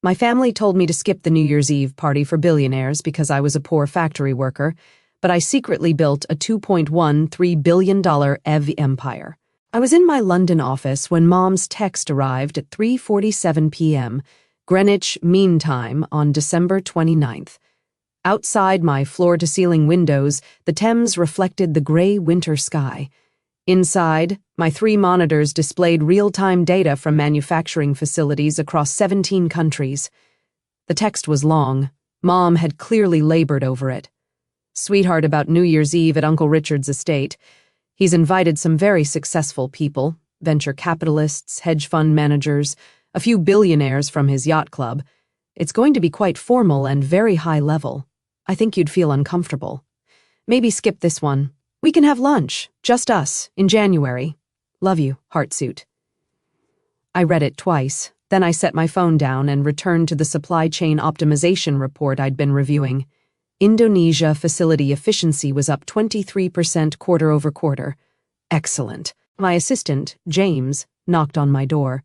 My family told me to skip the New Year's Eve party for Billionaires because I was a poor factory worker, but I secretly built a $2.13 billion EV empire. I was in my London office when Mom's text arrived at 3:47 p.m., Greenwich Mean Time on December 29th. Outside my floor-to-ceiling windows, the Thames reflected the gray winter sky. Inside, my 3 monitors displayed real-time data from manufacturing facilities across 17 countries. The text was long. Mom had clearly labored over it. Sweetheart about New Year's Eve at Uncle Richard's estate. He's invited some very successful people, venture capitalists, hedge fund managers, a few billionaires from his yacht club. It's going to be quite formal and very high level. I think you'd feel uncomfortable. Maybe skip this one. We can have lunch, just us, in January. Love you, Heartsuit. I read it twice, then I set my phone down and returned to the supply chain optimization report I'd been reviewing. Indonesia facility efficiency was up 23% quarter-over-quarter. Excellent. My assistant, James, knocked on my door.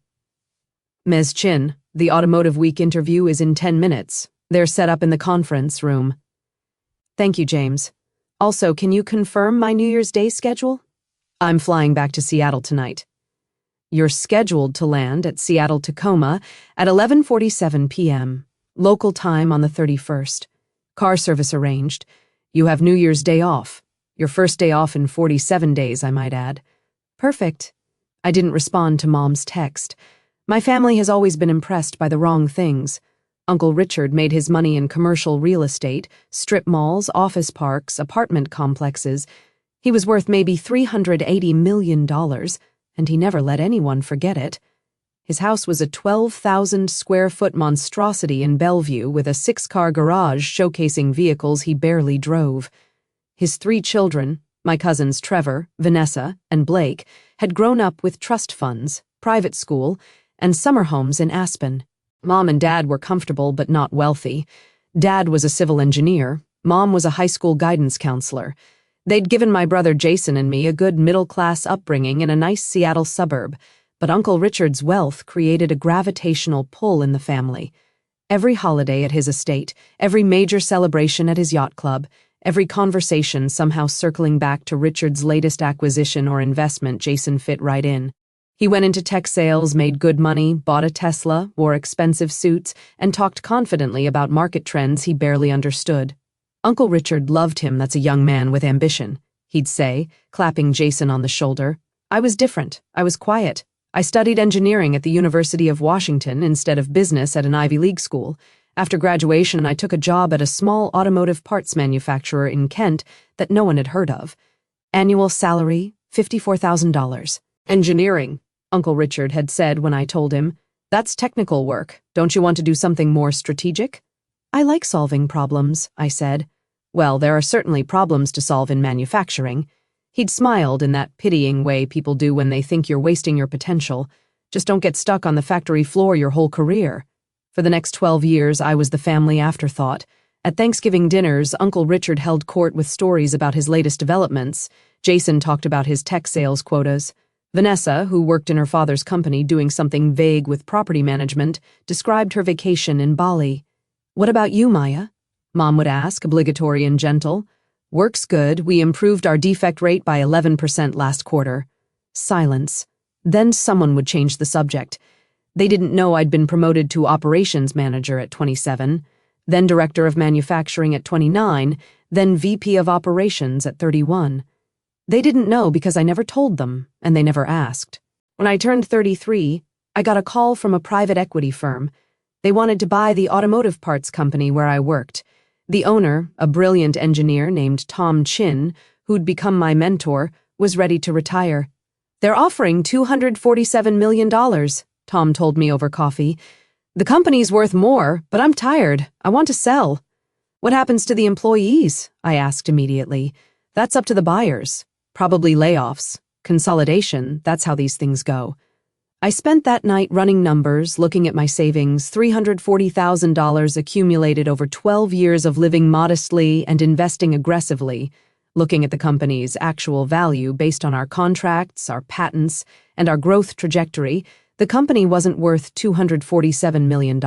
Ms. Chin, the Automotive Week interview is in 10 minutes. They're set up in the conference room. Thank you, James. Also, can you confirm my New Year's Day schedule? I'm flying back to Seattle tonight. You're scheduled to land at Seattle-Tacoma at 11:47 p.m., local time on the 31st. Car service arranged. You have New Year's Day off. Your first day off in 47 days, I might add. Perfect. I didn't respond to Mom's text. My family has always been impressed by the wrong things. Uncle Richard made his money in commercial real estate, strip malls, office parks, apartment complexes. He was worth maybe $380 million, and he never let anyone forget it. His house was a 12,000-square-foot monstrosity in Bellevue with a 6-car garage showcasing vehicles he barely drove. His 3 children, my cousins Trevor, Vanessa, and Blake, had grown up with trust funds, private school, and summer homes in Aspen. Mom and Dad were comfortable but not wealthy. Dad was a civil engineer. Mom was a high school guidance counselor. They'd given my brother Jason and me a good middle-class upbringing in a nice Seattle suburb, but Uncle Richard's wealth created a gravitational pull in the family. Every holiday at his estate, every major celebration at his yacht club, every conversation somehow circling back to Richard's latest acquisition or investment, Jason fit right in. He went into tech sales, made good money, bought a Tesla, wore expensive suits, and talked confidently about market trends he barely understood. Uncle Richard loved him, that's a young man with ambition, he'd say, clapping Jason on the shoulder. I was different. I was quiet. I studied engineering at the University of Washington instead of business at an Ivy League school. After graduation, I took a job at a small automotive parts manufacturer in Kent that no one had heard of. Annual salary, $54,000. Engineering, Uncle Richard had said when I told him, that's technical work. Don't you want to do something more strategic? I like solving problems, I said. Well, there are certainly problems to solve in manufacturing. He'd smiled in that pitying way people do when they think you're wasting your potential. Just don't get stuck on the factory floor your whole career. For the next 12 years, I was the family afterthought. At Thanksgiving dinners, Uncle Richard held court with stories about his latest developments. Jason talked about his tech sales quotas. Vanessa, who worked in her father's company doing something vague with property management, described her vacation in Bali. What about you, Maya? Mom would ask, obligatory and gentle. Work's good. We improved our defect rate by 11% last quarter. Silence. Then someone would change the subject. They didn't know I'd been promoted to operations manager at 27, then director of manufacturing at 29, then VP of operations at 31. They didn't know because I never told them, and they never asked. When I turned 33, I got a call from a private equity firm. They wanted to buy the automotive parts company where I worked. The owner, a brilliant engineer named Tom Chin, who'd become my mentor, was ready to retire. They're offering $247 million, Tom told me over coffee. The company's worth more, but I'm tired. I want to sell. What happens to the employees? I asked immediately. That's up to the buyers. Probably layoffs. Consolidation, that's how these things go. I spent that night running numbers, looking at my savings, $340,000 accumulated over 12 years of living modestly and investing aggressively, looking at the company's actual value based on our contracts, our patents, and our growth trajectory. The company wasn't worth $247 million.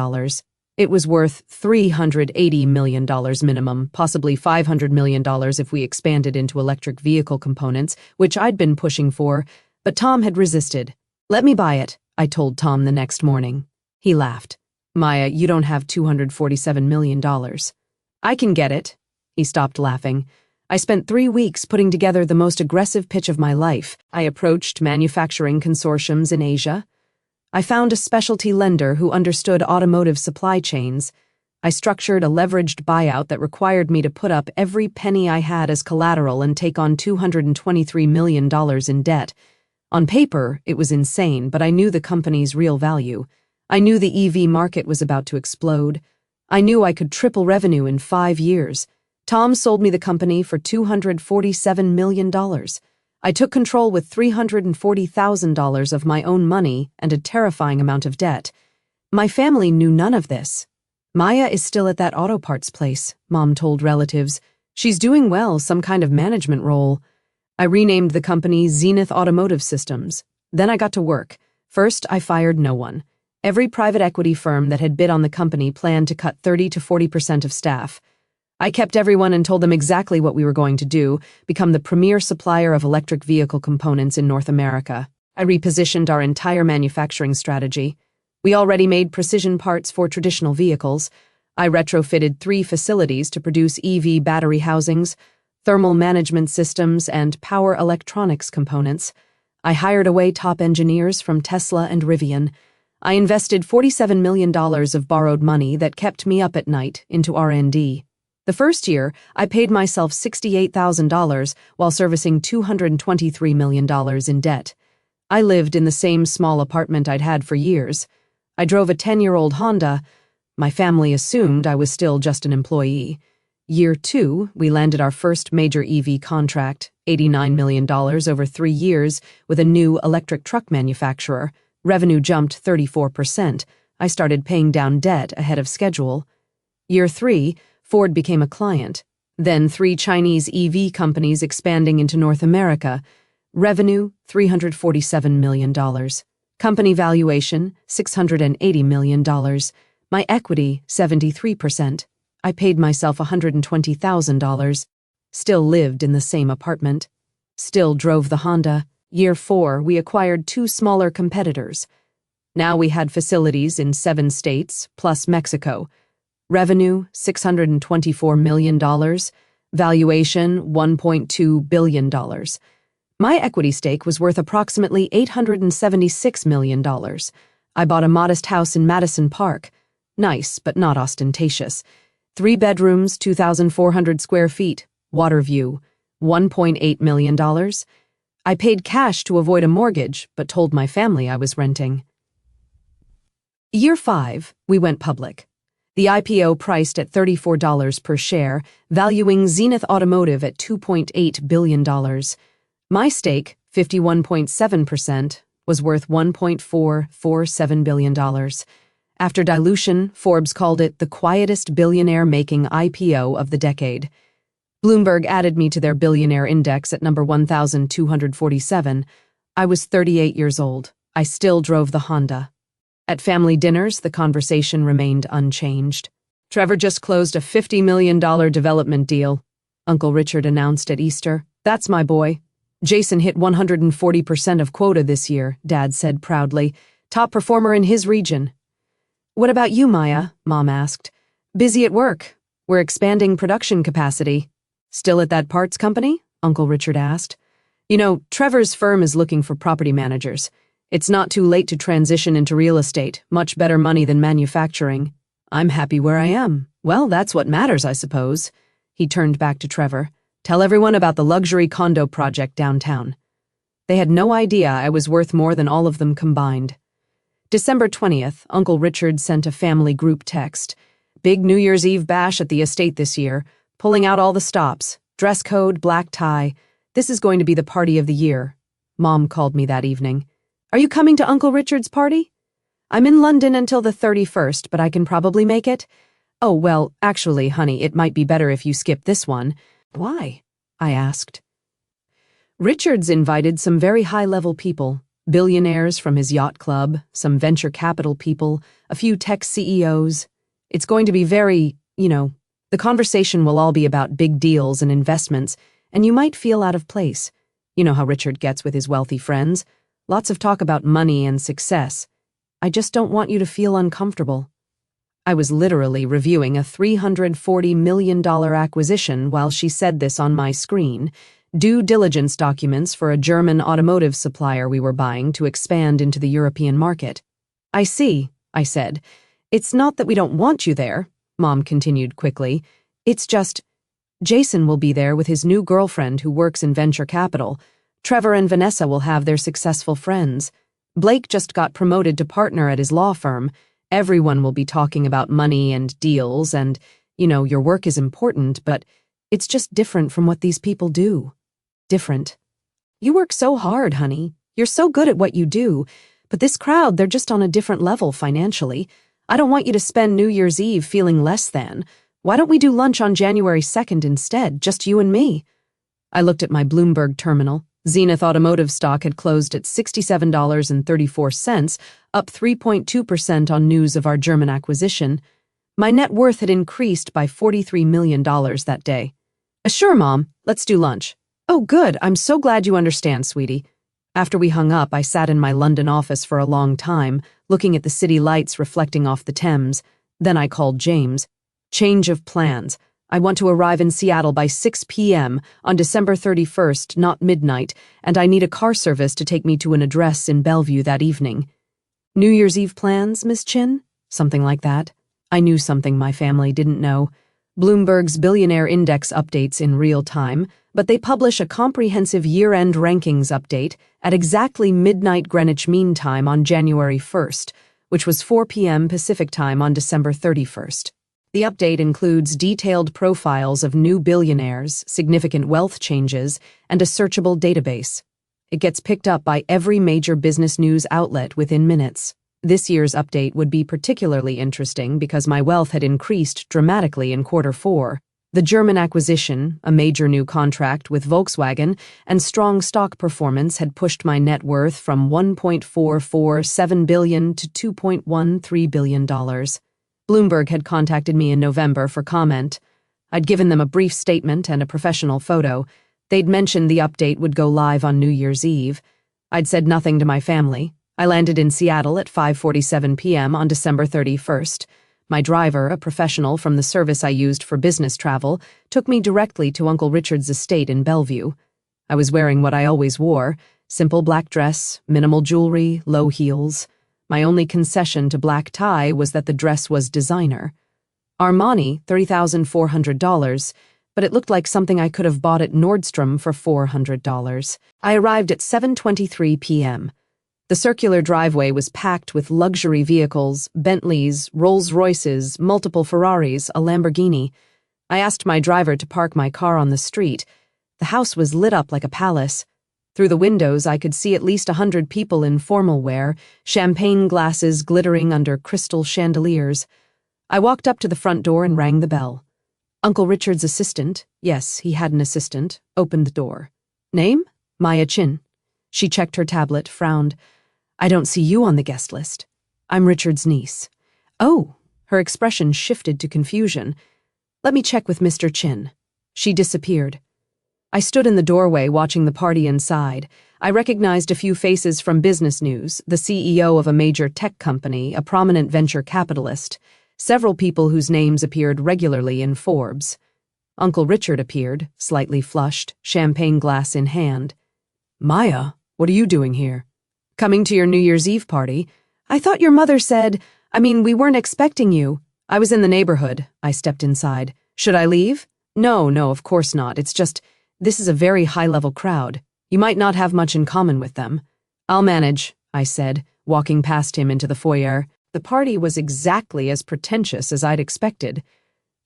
It was worth $380 million minimum, possibly $500 million if we expanded into electric vehicle components, which I'd been pushing for, but Tom had resisted. "Let me buy it," I told Tom the next morning. He laughed. "Maya, you don't have $247 million. "I can get it." He stopped laughing. I spent 3 weeks putting together the most aggressive pitch of my life. I approached manufacturing consortiums in Asia. I found a specialty lender who understood automotive supply chains. I structured a leveraged buyout that required me to put up every penny I had as collateral and take on $223 million in debt. On paper, it was insane, but I knew the company's real value. I knew the EV market was about to explode. I knew I could triple revenue in 5 years. Tom sold me the company for $247 million. I took control with $340,000 of my own money and a terrifying amount of debt. My family knew none of this. "Maya is still at that auto parts place," Mom told relatives. "She's doing well, some kind of management role." I renamed the company Zenith Automotive Systems. Then I got to work. First, I fired no one. Every private equity firm that had bid on the company planned to cut 30 to 40% of staff. I kept everyone and told them exactly what we were going to do: become the premier supplier of electric vehicle components in North America. I repositioned our entire manufacturing strategy. We already made precision parts for traditional vehicles. I retrofitted 3 facilities to produce EV battery housings, thermal management systems, and power electronics components. I hired away top engineers from Tesla and Rivian. I invested $47 million of borrowed money that kept me up at night into R&D. The first year, I paid myself $68,000 while servicing $223 million in debt. I lived in the same small apartment I'd had for years. I drove a 10-year-old Honda. My family assumed I was still just an employee. Year 2, we landed our first major EV contract, $89 million over 3 years, with a new electric truck manufacturer. Revenue jumped 34%. I started paying down debt ahead of schedule. Year 3, Ford became a client. Then 3 Chinese EV companies expanding into North America. Revenue, $347 million. Company valuation, $680 million. My equity, 73%. I paid myself $120,000. Still lived in the same apartment. Still drove the Honda. Year 4, we acquired 2 smaller competitors. Now we had facilities in 7 states, plus Mexico. Revenue, $624 million. Valuation, $1.2 billion. My equity stake was worth approximately $876 million. I bought a modest house in Madison Park. Nice, but not ostentatious. 3 bedrooms, 2,400 square feet. Water view. $1.8 million. I paid cash to avoid a mortgage, but told my family I was renting. Year 5, we went public. The IPO priced at $34 per share, valuing Zenith Automotive at $2.8 billion. My stake, 51.7%, was worth $1.447 billion. After dilution, Forbes called it the quietest billionaire-making IPO of the decade. Bloomberg added me to their billionaire index at number 1,247. I was 38 years old. I still drove the Honda. At family dinners, the conversation remained unchanged. "Trevor just closed a $50 million development deal," Uncle Richard announced at Easter. "That's my boy." "Jason hit 140% of quota this year," Dad said proudly. "Top performer in his region." "What about you, Maya?" Mom asked. "Busy at work. We're expanding production capacity." "Still at that parts company?" Uncle Richard asked. "You know, Trevor's firm is looking for property managers. It's not too late to transition into real estate, much better money than manufacturing." "I'm happy where I am." "Well, that's what matters, I suppose." He turned back to Trevor. "Tell everyone about the luxury condo project downtown." They had no idea I was worth more than all of them combined. December 20th, Uncle Richard sent a family group text. "Big New Year's Eve bash at the estate this year. Pulling out all the stops. Dress code, black tie. This is going to be the party of the year." Mom called me that evening. "Are you coming to Uncle Richard's party?" "I'm in London until the 31st, but I can probably make it." "Oh, well, actually, honey, it might be better if you skip this one." "Why?" I asked. Richard's invited some very high-level people. Billionaires from his yacht club, some venture capital people, a few tech CEOs. It's going to be very, the conversation will all be about big deals and investments, and you might feel out of place. You know how Richard gets with his wealthy friends. Lots of talk about money and success. I just don't want you to feel uncomfortable. I was literally reviewing a $340 million acquisition while she said this on my screen. Due diligence documents for a German automotive supplier we were buying to expand into the European market. I see, I said. It's not that we don't want you there, Mom continued quickly. It's just, Jason will be there with his new girlfriend who works in venture capital. Trevor and Vanessa will have their successful friends. Blake just got promoted to partner at his law firm. Everyone will be talking about money and deals and, your work is important, but it's just different from what these people do. Different. You work so hard, honey. You're so good at what you do. But this crowd, they're just on a different level financially. I don't want you to spend New Year's Eve feeling less than. Why don't we do lunch on January 2nd instead, just you and me? I looked at my Bloomberg terminal. Zenith Automotive stock had closed at $67.34, up 3.2% on news of our German acquisition. My net worth had increased by $43 million that day. Sure, Mom, let's do lunch. Oh, good, I'm so glad you understand, sweetie. After we hung up, I sat in my London office for a long time, looking at the city lights reflecting off the Thames. Then I called James. Change of plans. I want to arrive in Seattle by 6 p.m. on December 31st, not midnight, and I need a car service to take me to an address in Bellevue that evening. New Year's Eve plans, Miss Chin? Something like that. I knew something my family didn't know. Bloomberg's Billionaire Index updates in real time, but they publish a comprehensive year-end rankings update at exactly midnight Greenwich Mean Time on January 1st, which was 4 p.m. Pacific Time on December 31st. The update includes detailed profiles of new billionaires, significant wealth changes, and a searchable database. It gets picked up by every major business news outlet within minutes. This year's update would be particularly interesting because my wealth had increased dramatically in Q4. The German acquisition, a major new contract with Volkswagen, and strong stock performance had pushed my net worth from $1.447 billion to $2.13 billion. Bloomberg had contacted me in November for comment. I'd given them a brief statement and a professional photo. They'd mentioned the update would go live on New Year's Eve. I'd said nothing to my family. I landed in Seattle at 5:47 p.m. on December 31st. My driver, a professional from the service I used for business travel, took me directly to Uncle Richard's estate in Bellevue. I was wearing what I always wore, simple black dress, minimal jewelry, low heels. My only concession to black tie was that the dress was designer. Armani, $30,400, but it looked like something I could have bought at Nordstrom for $400. I arrived at 7:23 p.m. The circular driveway was packed with luxury vehicles, Bentleys, Rolls-Royces, multiple Ferraris, a Lamborghini. I asked my driver to park my car on the street. The house was lit up like a palace. Through the windows, I could see at least 100 people in formal wear, champagne glasses glittering under crystal chandeliers. I walked up to the front door and rang the bell. Uncle Richard's assistant, yes, he had an assistant, opened the door. Name? Maya Chin. She checked her tablet, frowned. I don't see you on the guest list. I'm Richard's niece. Oh, her expression shifted to confusion. Let me check with Mr. Chin. She disappeared. I stood in the doorway watching the party inside. I recognized a few faces from business news, the CEO of a major tech company, a prominent venture capitalist, several people whose names appeared regularly in Forbes. Uncle Richard appeared, slightly flushed, champagne glass in hand. Maya, what are you doing here? Coming to your New Year's Eve party. I thought your mother said, we weren't expecting you. I was in the neighborhood. I stepped inside. Should I leave? No, of course not. It's just, this is a very high-level crowd. You might not have much in common with them. I'll manage, I said, walking past him into the foyer. The party was exactly as pretentious as I'd expected.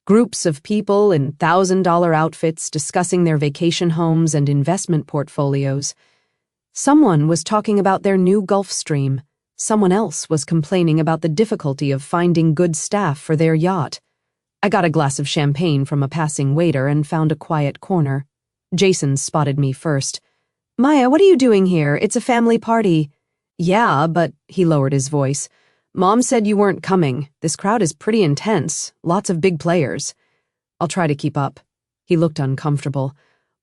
Groups of people in $1,000 outfits discussing their vacation homes and investment portfolios. Someone was talking about their new Gulfstream. Someone else was complaining about the difficulty of finding good staff for their yacht. I got a glass of champagne from a passing waiter and found a quiet corner. Jason spotted me first. Maya, what are you doing here? It's a family party. Yeah, but, he lowered his voice, Mom said you weren't coming. This crowd is pretty intense. Lots of big players. I'll try to keep up. He looked uncomfortable.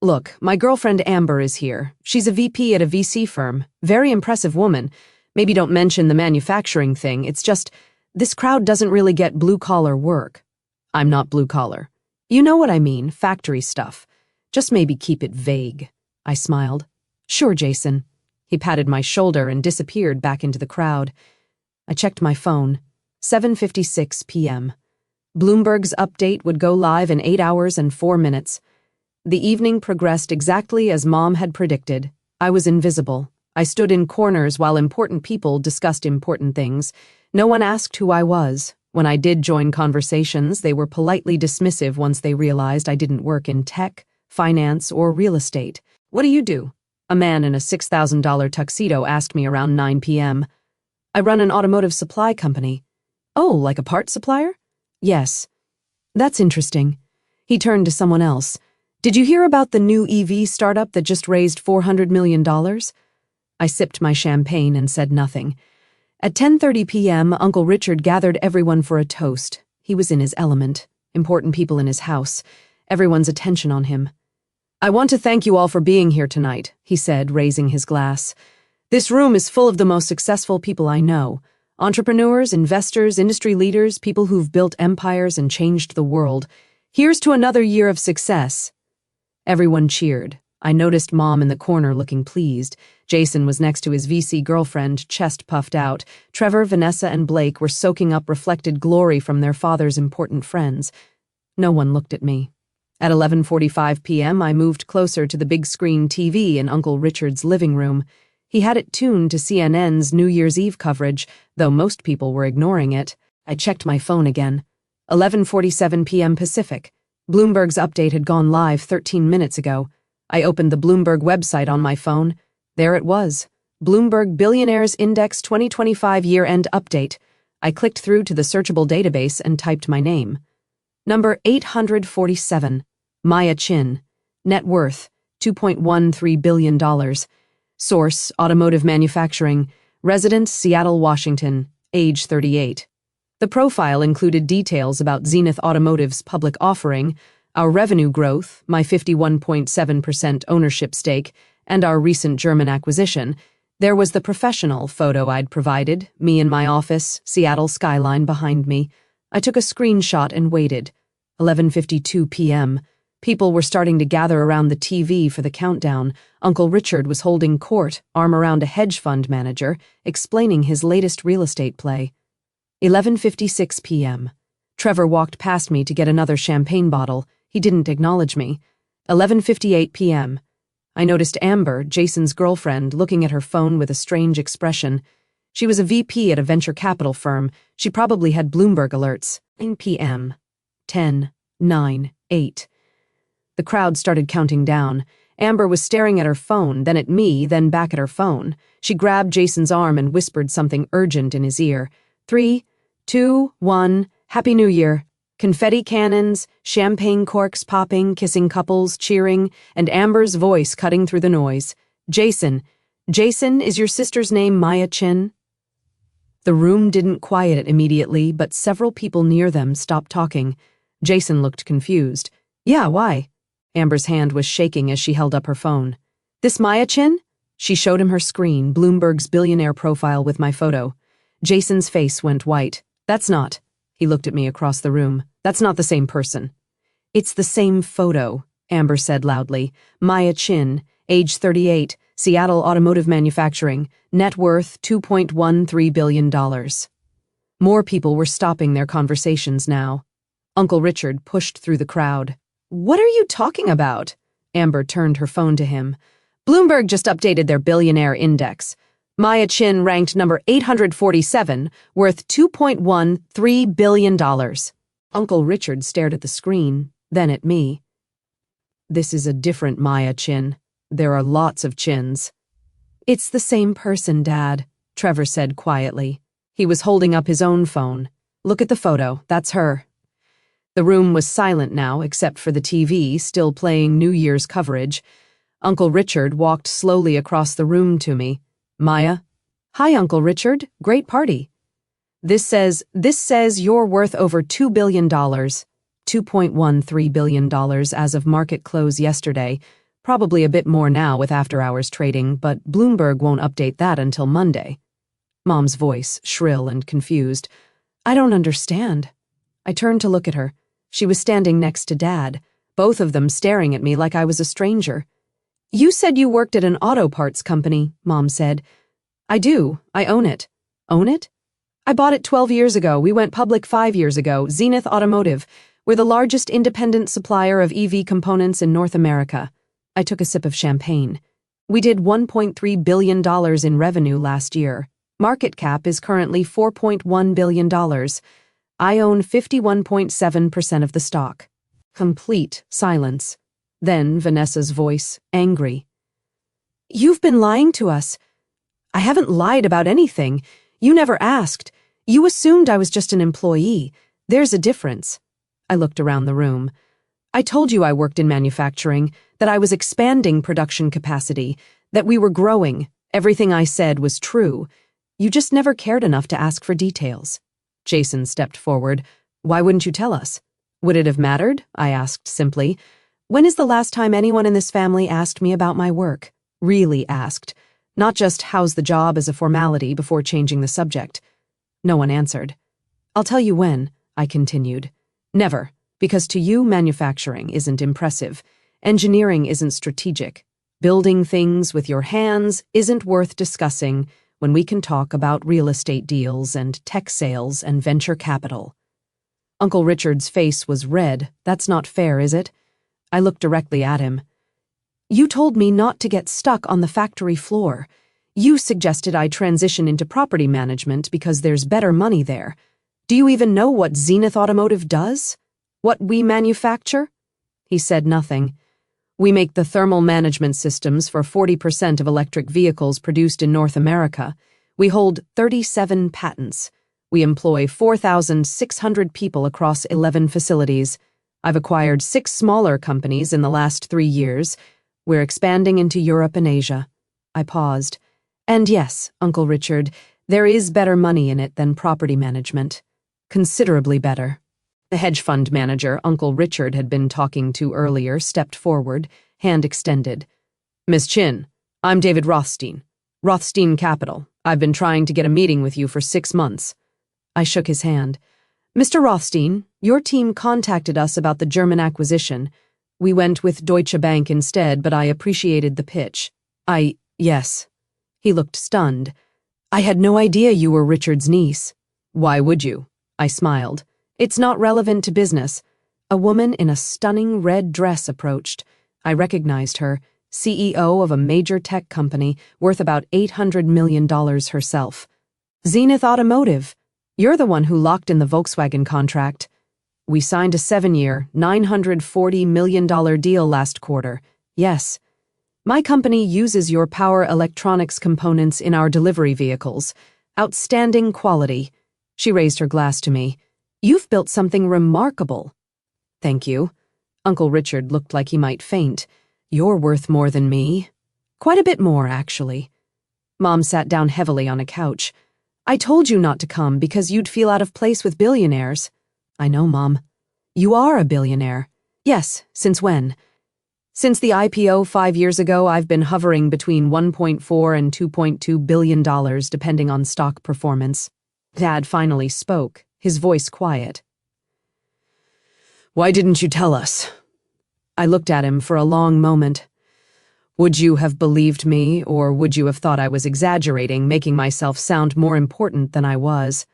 Look, my girlfriend Amber is here. She's a VP at a VC firm. Very impressive woman. Maybe don't mention the manufacturing thing. It's just, this crowd doesn't really get blue-collar work. I'm not blue-collar. You know what I mean, factory stuff. Just maybe keep it vague. I smiled. Sure, Jason. He patted my shoulder and disappeared back into the crowd. I checked my phone. 7:56 p.m. Bloomberg's update would go live in 8 hours and 4 minutes. The evening progressed exactly as Mom had predicted. I was invisible. I stood in corners while important people discussed important things. No one asked who I was. When I did join conversations, they were politely dismissive once they realized I didn't work in tech, finance, or real estate. What do you do? A man in a $6,000 tuxedo asked me around 9 p.m. I run an automotive supply company. Oh, like a parts supplier? Yes. That's interesting. He turned to someone else. Did you hear about the new EV startup that just raised $400 million? I sipped my champagne and said nothing. At 10:30 p.m., Uncle Richard gathered everyone for a toast. He was in his element. Important people in his house. Everyone's attention on him. I want to thank you all for being here tonight, he said, raising his glass. This room is full of the most successful people I know. Entrepreneurs, investors, industry leaders, people who've built empires and changed the world. Here's to another year of success. Everyone cheered. I noticed Mom in the corner looking pleased. Jason was next to his VC girlfriend, chest puffed out. Trevor, Vanessa, and Blake were soaking up reflected glory from their father's important friends. No one looked at me. At 11:45 p.m., I moved closer to the big screen TV in Uncle Richard's living room. He had it tuned to CNN's New Year's Eve coverage, though most people were ignoring it. I checked my phone again. 11:47 p.m. Pacific. Bloomberg's update had gone live 13 minutes ago. I opened the Bloomberg website on my phone. There it was. Bloomberg Billionaires Index 2025 Year-End Update. I clicked through to the searchable database and typed my name. Number 847. Maya Chin. Net worth, $2.13 billion. Source, automotive manufacturing. Residence, Seattle, Washington. Age 38. The profile included details about Zenith Automotive's public offering, our revenue growth, my 51.7% ownership stake, and our recent German acquisition. There was the professional photo I'd provided, me in my office, Seattle skyline behind me. I took a screenshot and waited. 11:52 p.m. People were starting to gather around the TV for the countdown. Uncle Richard was holding court, arm around a hedge fund manager, explaining his latest real estate play. 11:56 p.m. Trevor walked past me to get another champagne bottle. He didn't acknowledge me. 11:58 p.m. I noticed Amber, Jason's girlfriend, looking at her phone with a strange expression. She was a VP at a venture capital firm. She probably had Bloomberg alerts. 9 p.m. 10, 9, 8. The crowd started counting down. Amber was staring at her phone, then at me, then back at her phone. She grabbed Jason's arm and whispered something urgent in his ear. 3, 2, 1, Happy New Year. Confetti cannons, champagne corks popping, kissing couples, cheering, and Amber's voice cutting through the noise. Jason, is your sister's name Maya Chin? The room didn't quiet it immediately, but several people near them stopped talking. Jason looked confused. Yeah, why? Amber's hand was shaking as she held up her phone. This Maya Chin? She showed him her screen, Bloomberg's billionaire profile with my photo. Jason's face went white. That's not. He looked at me across the room. That's not the same person. It's the same photo, Amber said loudly. Maya Chin, age 38, Seattle Automotive Manufacturing, net worth $2.13 billion. More people were stopping their conversations now. Uncle Richard pushed through the crowd. What are you talking about? Amber turned her phone to him. Bloomberg just updated their billionaire index. Maya Chin ranked number 847, worth $2.13 billion. Uncle Richard stared at the screen, then at me. This is a different Maya Chin. There are lots of Chins. It's the same person, Dad, Trevor said quietly. He was holding up his own phone. Look at the photo, that's her. The room was silent now, except for the TV, still playing New Year's coverage. Uncle Richard walked slowly across the room to me. Maya? Hi, Uncle Richard. Great party. This says you're worth over $2 billion, $2.13 billion as of market close yesterday, probably a bit more now with after-hours trading, but Bloomberg won't update that until Monday. Mom's voice, shrill and confused. I don't understand. I turned to look at her. She was standing next to Dad, both of them staring at me like I was a stranger. You said you worked at an auto parts company, Mom said. I do. I own it. Own it? I bought it 12 years ago. We went public 5 years ago. Zenith Automotive. We're the largest independent supplier of EV components in North America. I took a sip of champagne. We did $1.3 billion in revenue last year. Market cap is currently $4.1 billion. I own 51.7% of the stock. Complete silence. Then Vanessa's voice, angry. You've been lying to us. I haven't lied about anything. You never asked. You assumed I was just an employee. There's a difference. I looked around the room. I told you I worked in manufacturing, that I was expanding production capacity, that we were growing. Everything I said was true. You just never cared enough to ask for details. Jason stepped forward. Why wouldn't you tell us? Would it have mattered? I asked simply. When is the last time anyone in this family asked me about my work? Really asked. Not just how's the job as a formality before changing the subject. No one answered. I'll tell you when, I continued. Never, because to you manufacturing isn't impressive. Engineering isn't strategic. Building things with your hands isn't worth discussing when we can talk about real estate deals and tech sales and venture capital. Uncle Richard's face was red. That's not fair, is it? I looked directly at him. You told me not to get stuck on the factory floor. You suggested I transition into property management because there's better money there. Do you even know what Zenith Automotive does? What we manufacture? He said nothing. We make the thermal management systems for 40% of electric vehicles produced in North America. We hold 37 patents. We employ 4,600 people across 11 facilities. I've acquired 6 smaller companies in the last 3 years. We're expanding into Europe and Asia. I paused. And yes, Uncle Richard, there is better money in it than property management. Considerably better. The hedge fund manager Uncle Richard had been talking to earlier stepped forward, hand extended. Miss Chin, I'm David Rothstein. Rothstein Capital. I've been trying to get a meeting with you for 6 months. I shook his hand. Mr. Rothstein, your team contacted us about the German acquisition. We went with Deutsche Bank instead, but I appreciated the pitch. Yes. He looked stunned. I had no idea you were Richard's niece. Why would you? I smiled. It's not relevant to business. A woman in a stunning red dress approached. I recognized her, CEO of a major tech company worth about $800 million herself. Zenith Automotive. You're the one who locked in the Volkswagen contract. We signed a 7-year, $940 million deal last quarter. Yes. My company uses your power electronics components in our delivery vehicles. Outstanding quality. She raised her glass to me. You've built something remarkable. Thank you. Uncle Richard looked like he might faint. You're worth more than me. Quite a bit more, actually. Mom sat down heavily on a couch. I told you not to come because you'd feel out of place with billionaires. I know, Mom. You are a billionaire. Yes, since when? Since the IPO 5 years ago, I've been hovering between $1.4 and $2.2 billion, depending on stock performance. Dad finally spoke, his voice quiet. Why didn't you tell us? I looked at him for a long moment. Would you have believed me, or would you have thought I was exaggerating, making myself sound more important than I was?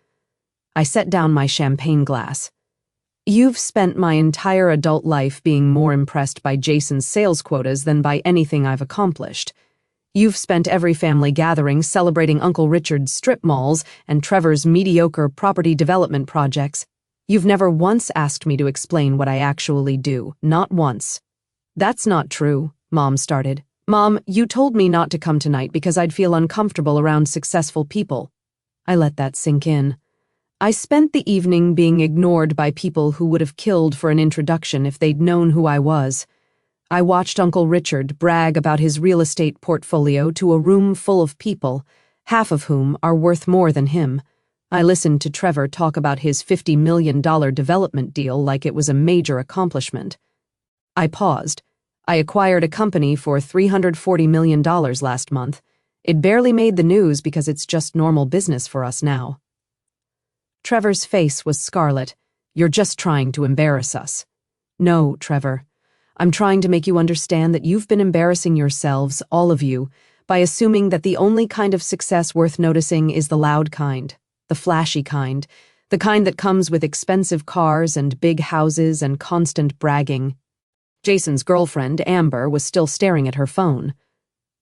I set down my champagne glass. You've spent my entire adult life being more impressed by Jason's sales quotas than by anything I've accomplished. You've spent every family gathering celebrating Uncle Richard's strip malls and Trevor's mediocre property development projects. You've never once asked me to explain what I actually do, not once. That's not true, Mom started. Mom, you told me not to come tonight because I'd feel uncomfortable around successful people. I let that sink in. I spent the evening being ignored by people who would have killed for an introduction if they'd known who I was. I watched Uncle Richard brag about his real estate portfolio to a room full of people, half of whom are worth more than him. I listened to Trevor talk about his $50 million development deal like it was a major accomplishment. I paused. I acquired a company for $340 million last month. It barely made the news because it's just normal business for us now. Trevor's face was scarlet. You're just trying to embarrass us. No, Trevor. I'm trying to make you understand that you've been embarrassing yourselves, all of you, by assuming that the only kind of success worth noticing is the loud kind, the flashy kind, the kind that comes with expensive cars and big houses and constant bragging. Jason's girlfriend, Amber, was still staring at her phone.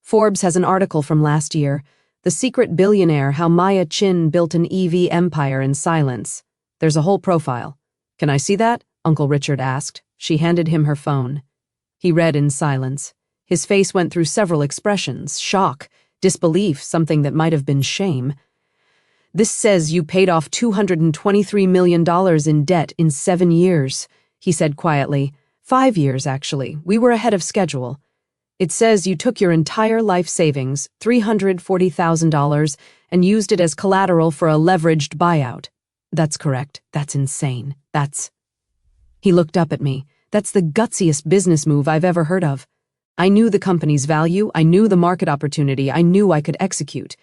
Forbes has an article from last year, The Secret Billionaire, How Maya Chin Built an EV Empire in Silence. There's a whole profile. Can I see that? Uncle Richard asked. She handed him her phone. He read in silence. His face went through several expressions: shock, disbelief, something that might have been shame. This says you paid off $223 million in debt in 7 years, he said quietly. 5 years, actually. We were ahead of schedule. It says you took your entire life savings, $340,000, and used it as collateral for a leveraged buyout. That's correct. That's insane. He looked up at me. That's the gutsiest business move I've ever heard of. I knew the company's value, I knew the market opportunity, I knew I could execute.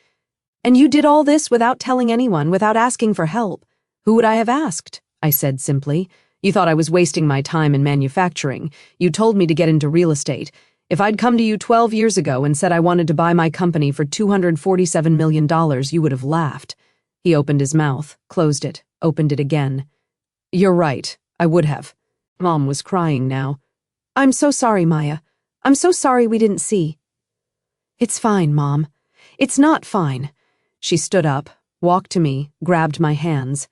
And you did all this without telling anyone, without asking for help. Who would I have asked? I said simply. You thought I was wasting my time in manufacturing. You told me to get into real estate. If I'd come to you 12 years ago and said I wanted to buy my company for $247 million, you would have laughed. He opened his mouth, closed it, opened it again. You're right, I would have. Mom was crying now. I'm so sorry, Maya. I'm so sorry we didn't see. It's fine, Mom. It's not fine. She stood up, walked to me, grabbed my hands.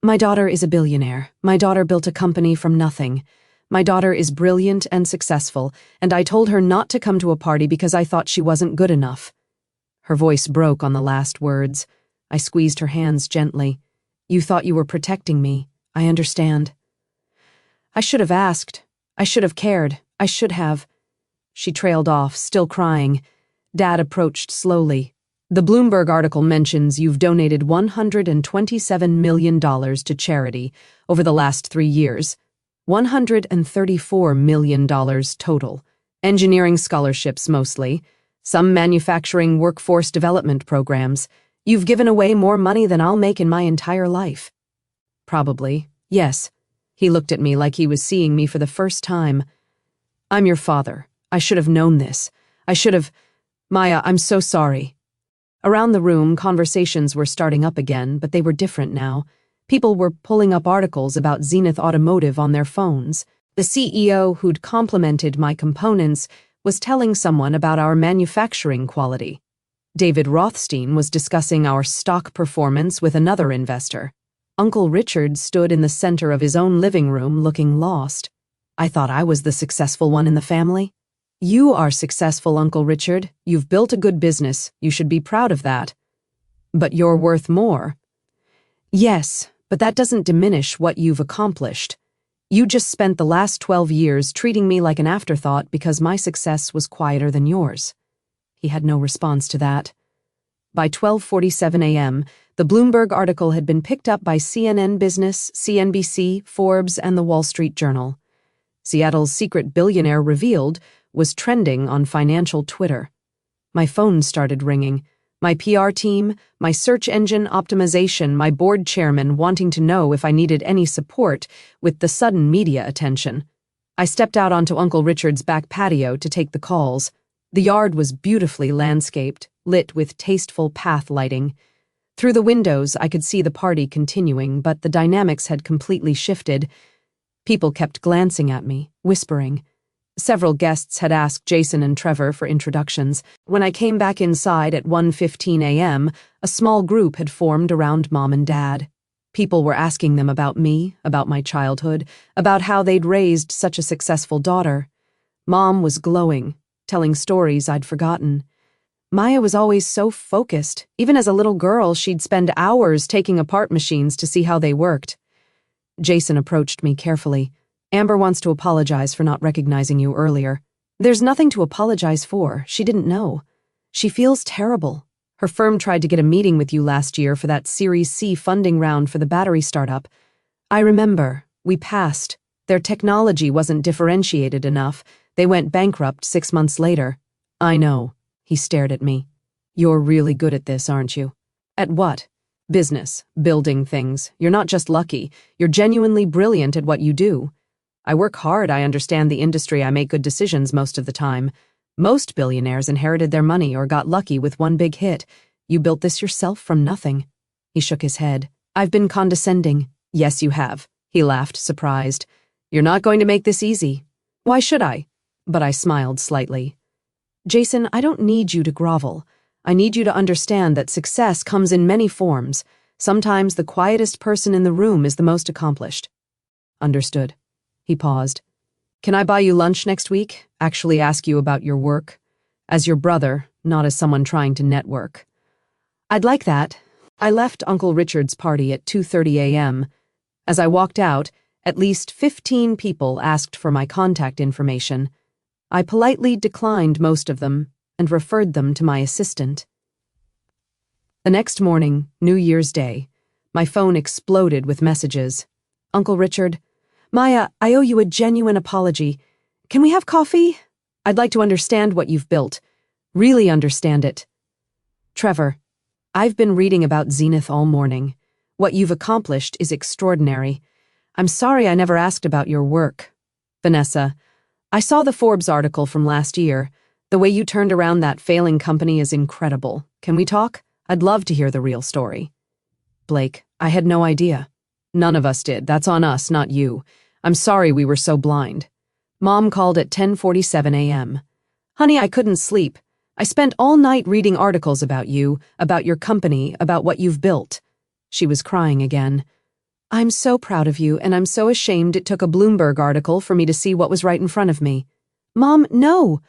My daughter is a billionaire. My daughter built a company from nothing. My daughter is brilliant and successful, and I told her not to come to a party because I thought she wasn't good enough. Her voice broke on the last words. I squeezed her hands gently. You thought you were protecting me. I understand. I should have asked. I should have cared. I should have. She trailed off, still crying. Dad approached slowly. The Bloomberg article mentions you've donated $127 million to charity over the last 3 years. $134 million total. Engineering scholarships mostly. Some manufacturing workforce development programs. You've given away more money than I'll make in my entire life. Probably, yes. He looked at me like he was seeing me for the first time. I'm your father. I should have known this. I should have... Maya, I'm so sorry. Around the room, conversations were starting up again, but they were different now. People were pulling up articles about Zenith Automotive on their phones. The CEO who'd complimented my components was telling someone about our manufacturing quality. David Rothstein was discussing our stock performance with another investor. Uncle Richard stood in the center of his own living room looking lost. I thought I was the successful one in the family. You are successful, Uncle Richard. You've built a good business. You should be proud of that. But you're worth more. Yes, but that doesn't diminish what you've accomplished. You just spent the last 12 years treating me like an afterthought because my success was quieter than yours. He had no response to that. By 12:47 a.m., the Bloomberg article had been picked up by CNN Business, CNBC, Forbes, and the Wall Street Journal. Seattle's secret billionaire revealed was trending on financial Twitter. My phone started ringing. My PR team, my search engine optimization, my board chairman wanting to know if I needed any support with the sudden media attention. I stepped out onto Uncle Richard's back patio to take the calls. The yard was beautifully landscaped, lit with tasteful path lighting. Through the windows, I could see the party continuing, but the dynamics had completely shifted. People kept glancing at me, whispering. Several guests had asked Jason and Trevor for introductions. When I came back inside at 1:15 a.m., a small group had formed around Mom and Dad. People were asking them about me, about my childhood, about how they'd raised such a successful daughter. Mom was glowing, telling stories I'd forgotten. Maya was always so focused. Even as a little girl, she'd spend hours taking apart machines to see how they worked. Jason approached me carefully. Amber wants to apologize for not recognizing you earlier. There's nothing to apologize for. She didn't know. She feels terrible. Her firm tried to get a meeting with you last year for that Series C funding round for the battery startup. I remember. We passed. Their technology wasn't differentiated enough. They went bankrupt 6 months later. I know. He stared at me. You're really good at this, aren't you? At what? Business, building things. You're not just lucky. You're genuinely brilliant at what you do. I work hard, I understand the industry, I make good decisions most of the time. Most billionaires inherited their money or got lucky with one big hit. You built this yourself from nothing. He shook his head. I've been condescending. Yes, you have. He laughed, surprised. You're not going to make this easy. Why should I? But I smiled slightly. Jason, I don't need you to grovel. I need you to understand that success comes in many forms. Sometimes the quietest person in the room is the most accomplished. Understood. He paused. Can I buy you lunch next week? Actually ask you about your work? As your brother, not as someone trying to network. I'd like that. I left Uncle Richard's party at 2:30 a.m. As I walked out, at least 15 people asked for my contact information. I politely declined most of them and referred them to my assistant. The next morning, New Year's Day, my phone exploded with messages. Uncle Richard, Maya, I owe you a genuine apology. Can we have coffee? I'd like to understand what you've built. Really understand it. Trevor, I've been reading about Zenith all morning. What you've accomplished is extraordinary. I'm sorry I never asked about your work. Vanessa, I saw the Forbes article from last year. The way you turned around that failing company is incredible. Can we talk? I'd love to hear the real story. Blake, I had no idea. None of us did. That's on us, not you. I'm sorry we were so blind. Mom called at 10:47 a.m. Honey, I couldn't sleep. I spent all night reading articles about you, about your company, about what you've built. She was crying again. I'm so proud of you, and I'm so ashamed it took a Bloomberg article for me to see what was right in front of me. Mom, no.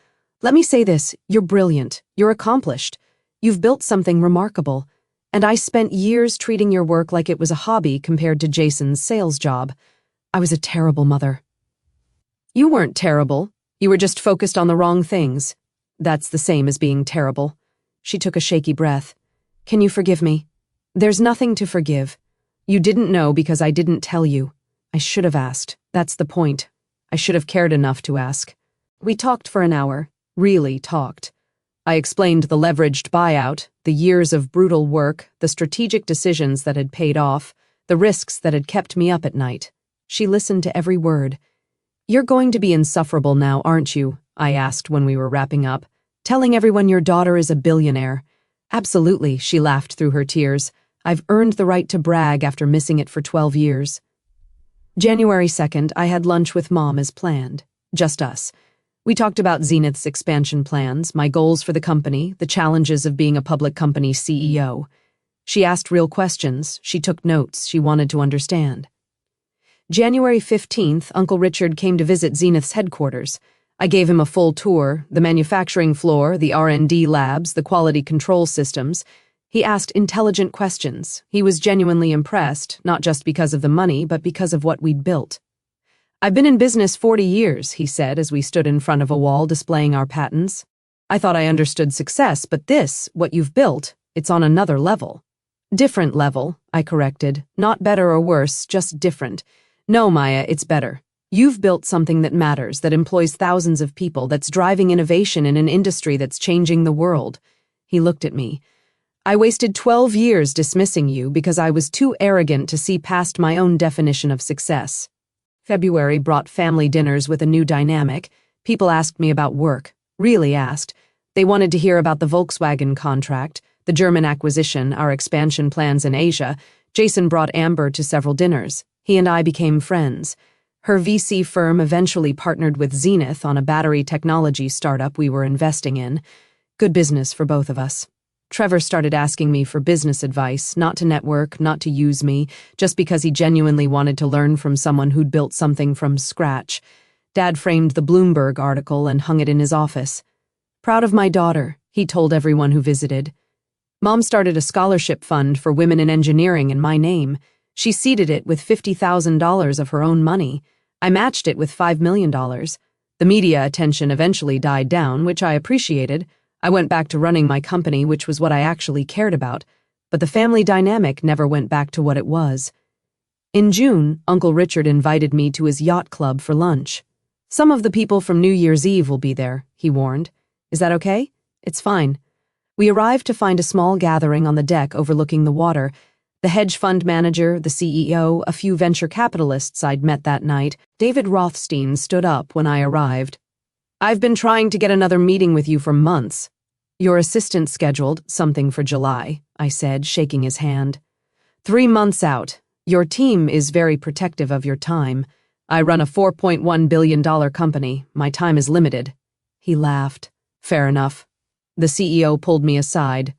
Let me say this. You're brilliant. You're accomplished. You've built something remarkable. And I spent years treating your work like it was a hobby compared to Jason's sales job. I was a terrible mother. You weren't terrible. You were just focused on the wrong things. That's the same as being terrible. She took a shaky breath. Can you forgive me? There's nothing to forgive. You didn't know because I didn't tell you. I should have asked. That's the point. I should have cared enough to ask. We talked for an hour. Really talked. I explained the leveraged buyout, the years of brutal work, the strategic decisions that had paid off, the risks that had kept me up at night. She listened to every word. You're going to be insufferable now, aren't you? I asked when we were wrapping up. Telling everyone your daughter is a billionaire. Absolutely, she laughed through her tears. I've earned the right to brag after missing it for 12 years. January 2nd, I had lunch with Mom as planned. Just us. We talked about Zenith's expansion plans, my goals for the company, the challenges of being a public company CEO. She asked real questions. She took notes. She wanted to understand. January 15th, Uncle Richard came to visit Zenith's headquarters. I gave him a full tour, the manufacturing floor, the R&D labs, the quality control systems. He asked intelligent questions. He was genuinely impressed, not just because of the money, but because of what we'd built. I've been in business 40 years, he said as we stood in front of a wall displaying our patents. I thought I understood success, but this, what you've built, it's on another level. Different level, I corrected. Not better or worse, just different. No, Maya, it's better. You've built something that matters, that employs thousands of people, that's driving innovation in an industry that's changing the world. He looked at me. I wasted 12 years dismissing you because I was too arrogant to see past my own definition of success. February brought family dinners with a new dynamic. People asked me about work. Really asked. They wanted to hear about the Volkswagen contract, the German acquisition, our expansion plans in Asia. Jason brought Amber to several dinners. He and I became friends. Her VC firm eventually partnered with Zenith on a battery technology startup we were investing in. Good business for both of us. Trevor started asking me for business advice, not to network, not to use me, just because he genuinely wanted to learn from someone who'd built something from scratch. Dad framed the Bloomberg article and hung it in his office. Proud of my daughter, he told everyone who visited. Mom started a scholarship fund for women in engineering in my name. She seeded it with $50,000 of her own money. I matched it with $5 million. The media attention eventually died down, which I appreciated. I went back to running my company, which was what I actually cared about, but the family dynamic never went back to what it was. In June, Uncle Richard invited me to his yacht club for lunch. Some of the people from New Year's Eve will be there, he warned. Is that okay? It's fine. We arrived to find a small gathering on the deck overlooking the water. The hedge fund manager, the CEO, a few venture capitalists I'd met that night. David Rothstein stood up when I arrived. I've been trying to get another meeting with you for months. Your assistant scheduled something for July, I said, shaking his hand. 3 months out. Your team is very protective of your time. I run a $4.1 billion company. My time is limited. He laughed. Fair enough. The CEO pulled me aside.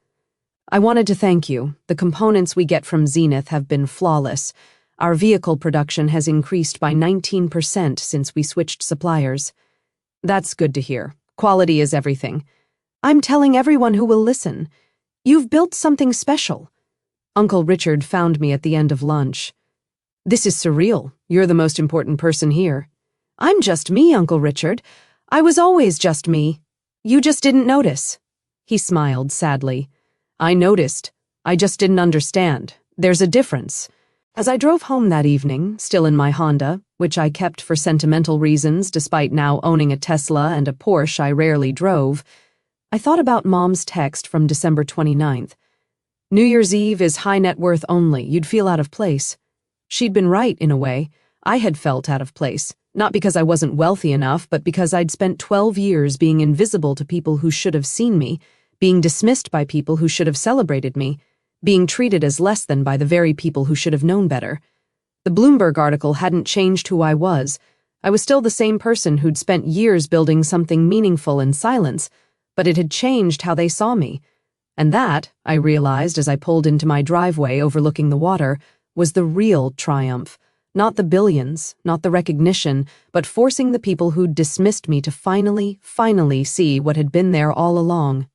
I wanted to thank you. The components we get from Zenith have been flawless. Our vehicle production has increased by 19% since we switched suppliers. That's good to hear. Quality is everything. I'm telling everyone who will listen. You've built something special. Uncle Richard found me at the end of lunch. This is surreal. You're the most important person here. I'm just me, Uncle Richard. I was always just me. You just didn't notice. He smiled sadly. I noticed. I just didn't understand. There's a difference. As I drove home that evening, still in my Honda, which I kept for sentimental reasons despite now owning a Tesla and a Porsche I rarely drove, I thought about Mom's text from December 29th. New Year's Eve is high net worth only. You'd feel out of place. She'd been right, in a way. I had felt out of place, not because I wasn't wealthy enough, but because I'd spent 12 years being invisible to people who should have seen me, being dismissed by people who should have celebrated me, being treated as less than by the very people who should have known better. The Bloomberg article hadn't changed who I was. I was still the same person who'd spent years building something meaningful in silence, but it had changed how they saw me. And that, I realized as I pulled into my driveway overlooking the water, was the real triumph. Not the billions, not the recognition, but forcing the people who'd dismissed me to finally see what had been there all along.